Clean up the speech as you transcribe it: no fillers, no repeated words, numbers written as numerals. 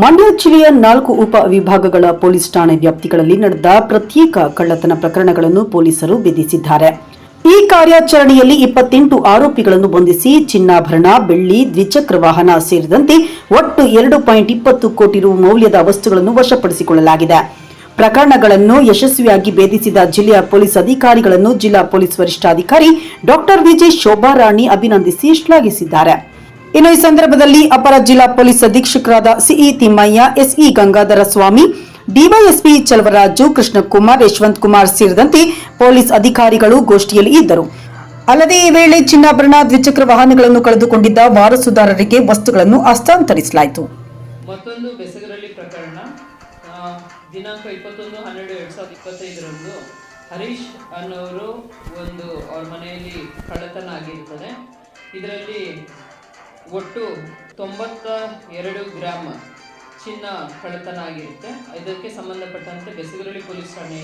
ಮಂಡ್ಯ ಜಿಲ್ಲೆಯ 4 ಉಪ ವಿಭಾಗಗಳ ಪೊಲೀಸ್ ಠಾಣೆ ವ್ಯಾಪ್ತಿಗಳಲ್ಲಿ ನಡೆದ ಪ್ರತ್ಯೇಕ ಕಳ್ಳತನ ಪ್ರಕರಣಗಳನ್ನು ಪೊಲೀಸರು ಭೇದಿಸಿದ್ದಾರೆ. ಈ ಕಾರ್ಯಾಚರಣೆಯಲ್ಲಿ 28 ಆರೋಪಿಗಳನ್ನು ಬಂಧಿಸಿ ಚಿನ್ನಾಭರಣ, ಬೆಳ್ಳಿ, ದ್ವಿಚಕ್ರ ವಾಹನ ಸೇರಿದಂತೆ ಒಟ್ಟು 2.20 ಕೋಟಿ ರು ಮೌಲ್ಯದ ವಸ್ತುಗಳನ್ನು ವಶಪಡಿಸಿಕೊಳ್ಳಲಾಗಿದೆ. ಪ್ರಕರಣಗಳನ್ನು ಯಶಸ್ವಿಯಾಗಿ ಭೇದಿಸಿದ ಜಿಲ್ಲೆಯ ಪೊಲೀಸ್ ಅಧಿಕಾರಿಗಳನ್ನು ಜಿಲ್ಲಾ ಪೊಲೀಸ್ ವರಿಷ್ಠಾಧಿಕಾರಿ ಡಾ ವಿಜಯ್ ಶೋಭಾರಾಣಿ ಅಭಿನಂದಿಸಿ ಶ್ಲಾಘಿಸಿದ್ದಾರೆ. ಇನ್ನು ಈ ಸಂದರ್ಭದಲ್ಲಿ ಅಪರ ಜಿಲ್ಲಾ ಪೊಲೀಸ್ ಅಧೀಕ್ಷಕರಾದ C E Timmaiah, S E Gangadhara Swamy, DYSP Chalavaraju, Krishnakumar, Yashwanth Kumar ಸೇರಿದಂತೆ ಪೊಲೀಸ್ ಅಧಿಕಾರಿಗಳು ಗೋಷ್ಠಿಯಲ್ಲಿ ಇದ್ದರು. ಅಲ್ಲದೆ ಈ ವೇಳೆ ಚಿನ್ನಾಭರಣ, ದ್ವಿಚಕ್ರ ವಾಹನಗಳನ್ನು ಕಳೆದುಕೊಂಡಿದ್ದ ವಾರಸುದಾರರಿಗೆ ವಸ್ತುಗಳನ್ನು ಹಸ್ತಾಂತರಿಸಲಾಯಿತು. ಮತ್ತೊಂದು ಬೆಸಗರಳ್ಳಿ ಪ್ರಕರಣ ದಿನಾಂಕ 21/12/2025 ಹರೀಶ್ ಅನ್ನೋರು ಅವ್ರ ಮನೆಯಲ್ಲಿ ಕಳ್ಳತನ ಆಗಿರುತ್ತದೆ. ಇದರಲ್ಲಿ ಒಟ್ಟು 92 ಗ್ರಾಮ್ ಚಿನ್ನ ಕಳ್ಳತನ ಆಗಿರುತ್ತೆ. ಇದಕ್ಕೆ ಸಂಬಂಧಪಟ್ಟಂತೆ ಬೆಸಗರಳ್ಳಿ ಪೊಲೀಸ್ ಠಾಣೆ